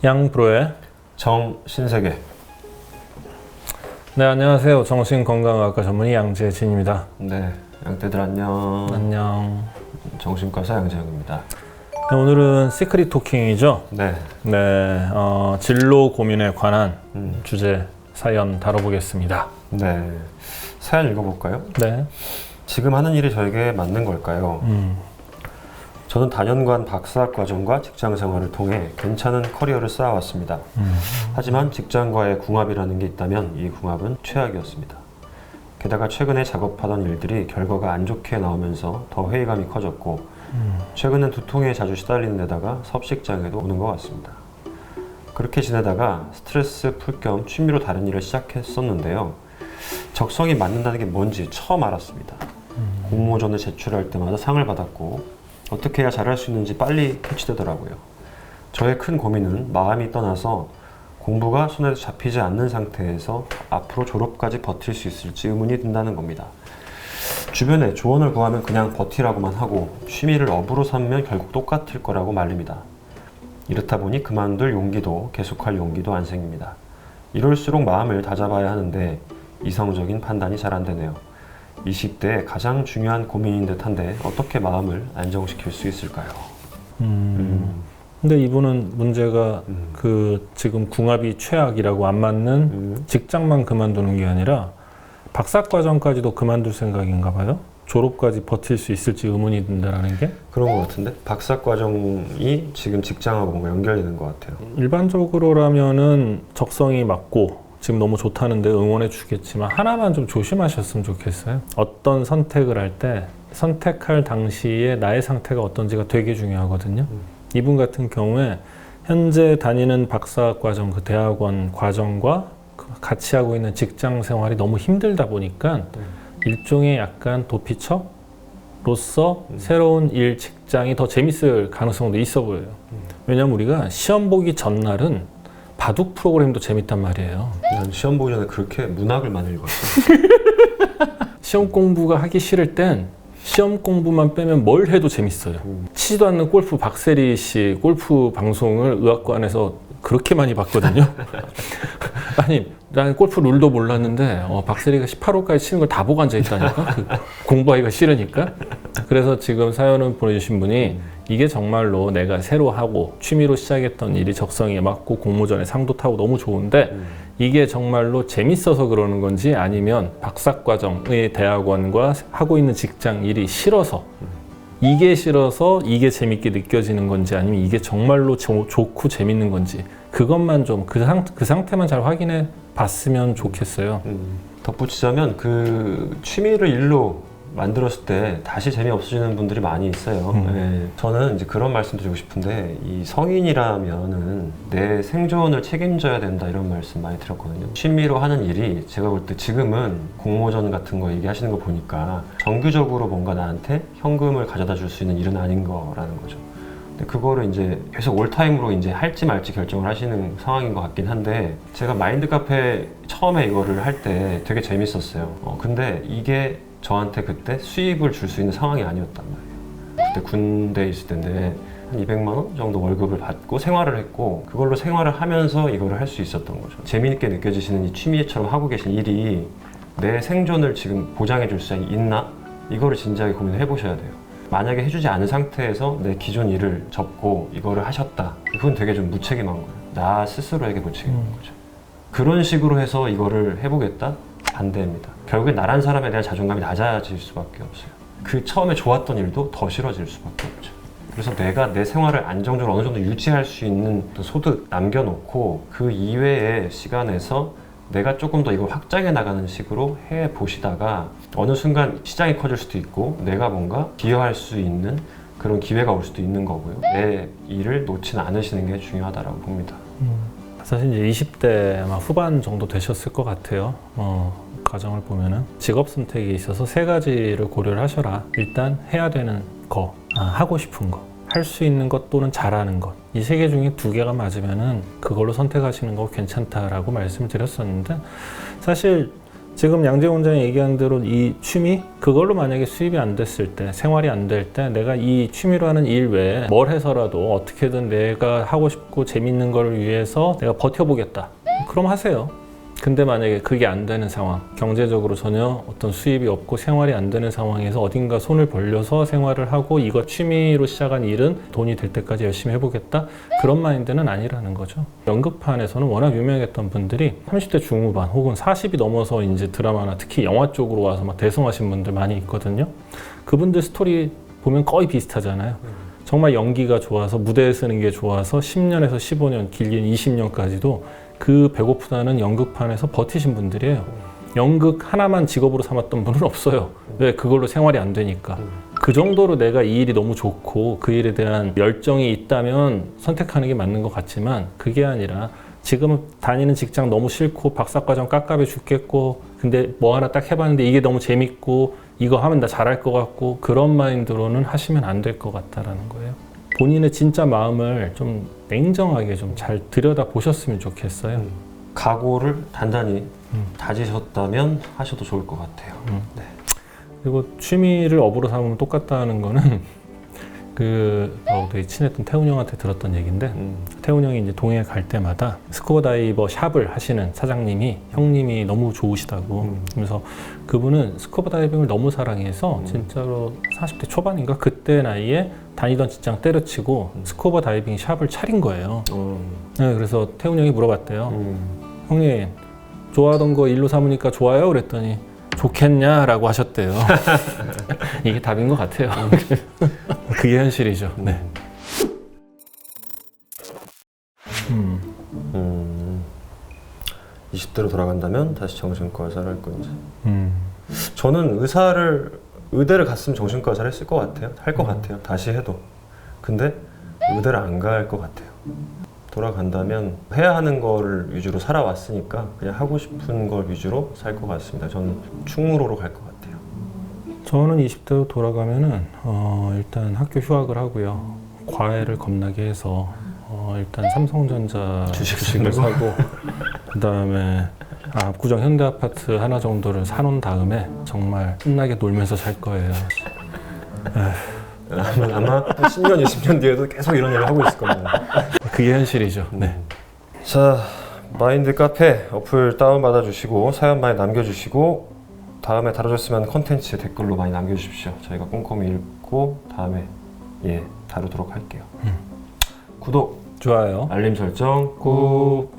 양브로의 정신세계. 네, 안녕하세요. 정신건강의학과 전문의 양재진입니다. 네, 양떼들 안녕. 안녕. 정신과사 양재영입니다. 네, 오늘은 시크릿 토킹이죠. 네. 네, 진로 고민에 관한 주제 사연 다뤄보겠습니다. 네. 사연 읽어볼까요? 네. 지금 하는 일이 저에게 맞는 걸까요? 저는 다년간 박사학 과정과 직장 생활을 통해 괜찮은 커리어를 쌓아왔습니다. 하지만 직장과의 궁합이라는 게 있다면 이 궁합은 최악이었습니다. 게다가 최근에 작업하던 일들이 결과가 안 좋게 나오면서 더 회의감이 커졌고 최근엔 두통에 자주 시달리는 데다가 섭식장애도 오는 것 같습니다. 그렇게 지내다가 스트레스 풀 겸 취미로 다른 일을 시작했었는데요. 적성이 맞는다는 게 뭔지 처음 알았습니다. 공모전을 제출할 때마다 상을 받았고 어떻게 해야 잘할 수 있는지 빨리 캐치되더라고요. 저의 큰 고민은 마음이 떠나서 공부가 손에 잡히지 않는 상태에서 앞으로 졸업까지 버틸 수 있을지 의문이 든다는 겁니다. 주변에 조언을 구하면 그냥 버티라고만 하고 취미를 업으로 삼으면 결국 똑같을 거라고 말립니다. 이렇다 보니 그만둘 용기도 계속할 용기도 안 생깁니다. 이럴수록 마음을 다잡아야 하는데 이성적인 판단이 잘 안 되네요. 20대에 가장 중요한 고민인 듯한데 어떻게 마음을 안정시킬 수 있을까요? 근데 이분은 문제가 그 지금 궁합이 최악이라고 안 맞는 직장만 그만두는 게 아니라 박사과정까지도 그만둘 생각인가 봐요? 졸업까지 버틸 수 있을지 의문이 든다는 게? 그런 것 같은데? 박사과정이 지금 직장하고 뭔가 연결되는 것 같아요. 일반적으로라면은 적성이 맞고 지금 너무 좋다는데 응원해 주겠지만 하나만 좀 조심하셨으면 좋겠어요. 어떤 선택을 할 때 선택할 당시에 나의 상태가 어떤지가 되게 중요하거든요. 이분 같은 경우에 현재 다니는 박사과정, 그 대학원 과정과 같이 하고 있는 직장 생활이 너무 힘들다 보니까 일종의 약간 도피처로서 새로운 일, 직장이 더 재밌을 가능성도 있어 보여요. 왜냐면 우리가 시험 보기 전날은 바둑 프로그램도 재밌단 말이에요. 난 시험 보기 전에 그렇게 문학을 많이 읽었어. 시험 공부가 하기 싫을 땐 시험 공부만 빼면 뭘 해도 재밌어요. 치지도 않는 골프 박세리 씨 골프 방송을 의학관에서 그렇게 많이 봤거든요. 아니, 나는 골프 룰도 몰랐는데 박세리가 18홀까지 치는 걸 다 보고 앉아있다니까? 공부하기가 싫으니까. 그래서 지금 사연을 보내주신 분이 이게 정말로 내가 새로 하고 취미로 시작했던 일이 적성에 맞고 공모전에 상도 타고 너무 좋은데 이게 정말로 재밌어서 그러는 건지 아니면 박사과정의 대학원과 하고 있는 직장 일이 싫어서 이게 이게 재밌게 느껴지는 건지 아니면 이게 정말로 좋고 재밌는 건지 그것만 좀 그 상태만 잘 확인해 봤으면 좋겠어요. 덧붙이자면 그 취미를 일로 만들었을 때 다시 재미없어지는 분들이 많이 있어요. 네. 저는 이제 그런 말씀 드리고 싶은데 이 성인이라면은 내 생존을 책임져야 된다 이런 말씀 많이 들었거든요. 취미로 하는 일이 제가 볼 때 지금은 공모전 같은 거 얘기하시는 거 보니까 정규적으로 뭔가 나한테 현금을 가져다 줄 수 있는 일은 아닌 거라는 거죠. 근데 그거를 이제 계속 올타임으로 이제 할지 말지 결정을 하시는 상황인 것 같긴 한데 제가 마인드 카페 처음에 이거를 할 때 되게 재밌었어요. 근데 이게 저한테 그때 수입을 줄 수 있는 상황이 아니었단 말이에요. 그때 군대에 있을 때인데 한 200만 원 정도 월급을 받고 생활을 했고 그걸로 생활을 하면서 이거를 할 수 있었던 거죠. 재미있게 느껴지시는 이 취미처럼 하고 계신 일이 내 생존을 지금 보장해 줄 수 있나? 이거를 진지하게 고민을 해보셔야 돼요. 만약에 해주지 않은 상태에서 내 기존 일을 접고 이거를 하셨다. 그건 되게 좀 무책임한 거예요. 나 스스로에게 무책임한 거죠. 그런 식으로 해서 이거를 해보겠다? 반대입니다. 결국엔 나란 사람에 대한 자존감이 낮아질 수밖에 없어요. 그 처음에 좋았던 일도 더 싫어질 수밖에 없죠. 그래서 내가 내 생활을 안정적으로 어느 정도 유지할 수 있는 또 소득 남겨놓고 그 이외의 시간에서 내가 조금 더 이걸 확장해 나가는 식으로 해 보시다가 어느 순간 시장이 커질 수도 있고 내가 뭔가 기여할 수 있는 그런 기회가 올 수도 있는 거고요. 내 일을 놓지는 않으시는 게 중요하다고 봅니다. 사실 이제 20대 아마 후반 정도 되셨을 것 같아요. 과정을 보면은 직업 선택에 있어서 3가지를 고려를 하셔라. 일단 해야 되는 거, 하고 싶은 거, 할 수 있는 것 또는 잘하는 것. 이 3개 중에 2개가 맞으면은 그걸로 선택하시는 거 괜찮다라고 말씀을 드렸었는데 사실 지금 양재 원장이 얘기한 대로 이 취미 그걸로 만약에 수입이 안 됐을 때 생활이 안 될 때 내가 이 취미로 하는 일 외에 뭘 해서라도 어떻게든 내가 하고 싶고 재밌는 걸 위해서 내가 버텨보겠다. 그럼 하세요. 근데 만약에 그게 안 되는 상황, 경제적으로 전혀 어떤 수입이 없고 생활이 안 되는 상황에서 어딘가 손을 벌려서 생활을 하고 이거 취미로 시작한 일은 돈이 될 때까지 열심히 해보겠다? 그런 마인드는 아니라는 거죠. 연극판에서는 워낙 유명했던 분들이 30대 중후반 혹은 40이 넘어서 이제 드라마나 특히 영화 쪽으로 와서 막 대성하신 분들 많이 있거든요. 그분들 스토리 보면 거의 비슷하잖아요. 정말 연기가 좋아서 무대에 쓰는 게 좋아서 10년에서 15년, 길게는 20년까지도 그 배고프다는 연극판에서 버티신 분들이에요. 연극 하나만 직업으로 삼았던 분은 없어요. 왜? 그걸로 생활이 안 되니까. 그 정도로 내가 이 일이 너무 좋고 그 일에 대한 열정이 있다면 선택하는 게 맞는 것 같지만 그게 아니라 지금 다니는 직장 너무 싫고 박사과정 깝깝해 죽겠고 근데 뭐 하나 딱 해봤는데 이게 너무 재밌고 이거 하면 나 잘할 것 같고 그런 마인드로는 하시면 안 될 것 같다라는 거예요. 본인의 진짜 마음을 좀 냉정하게 좀 잘 들여다 보셨으면 좋겠어요. 각오를 단단히 다지셨다면 하셔도 좋을 것 같아요. 네. 그리고 취미를 업으로 삼으면 똑같다는 거는 되게 친했던 태훈 형한테 들었던 얘기인데 태훈 형이 이제 동해 갈 때마다 스쿠버 다이버 샵을 하시는 사장님이 형님이 너무 좋으시다고 그래서 그분은 스쿠버 다이빙을 너무 사랑해서 진짜로 40대 초반인가 그때 나이에 다니던 직장 때려치고 스쿠버 다이빙 샵을 차린 거예요. 네, 그래서 태훈 형이 물어봤대요. 형님 좋아하던 거 일로 삼으니까 좋아요? 그랬더니 좋겠냐라고 하셨대요. 이게 답인 것 같아요. 그게 현실이죠. 네. 20대로 돌아간다면 다시 정신과 의사를 할 건지. 저는 의대를 갔으면 정신과 의사를 했을 것 같아요. 할 것 같아요. 다시 해도. 근데 의대를 안 갈 것 같아요. 돌아간다면 해야 하는 거를 위주로 살아왔으니까 그냥 하고 싶은 걸 위주로 살 것 같습니다. 저는 충무로로 갈 것 같아요. 저는 20대로 돌아가면은 일단 학교 휴학을 하고요. 과외를 겁나게 해서 일단 삼성전자 주식을 사고 그다음에 압구정 현대아파트 하나 정도를 사놓은 다음에 정말 신나게 놀면서 살 거예요. 아마 10년, 20년 뒤에도 계속 이런 일을 하고 있을 겁니다. 그게 현실이죠. 네. 자, 마인드 카페 어플 다운받아 주시고 사연 많이 남겨주시고 다음에 다뤄줬으면 컨텐츠 댓글로 많이 남겨주십시오. 저희가 꼼꼼히 읽고 다음에 다루도록 할게요. 구독, 좋아요. 알림 설정 꾹.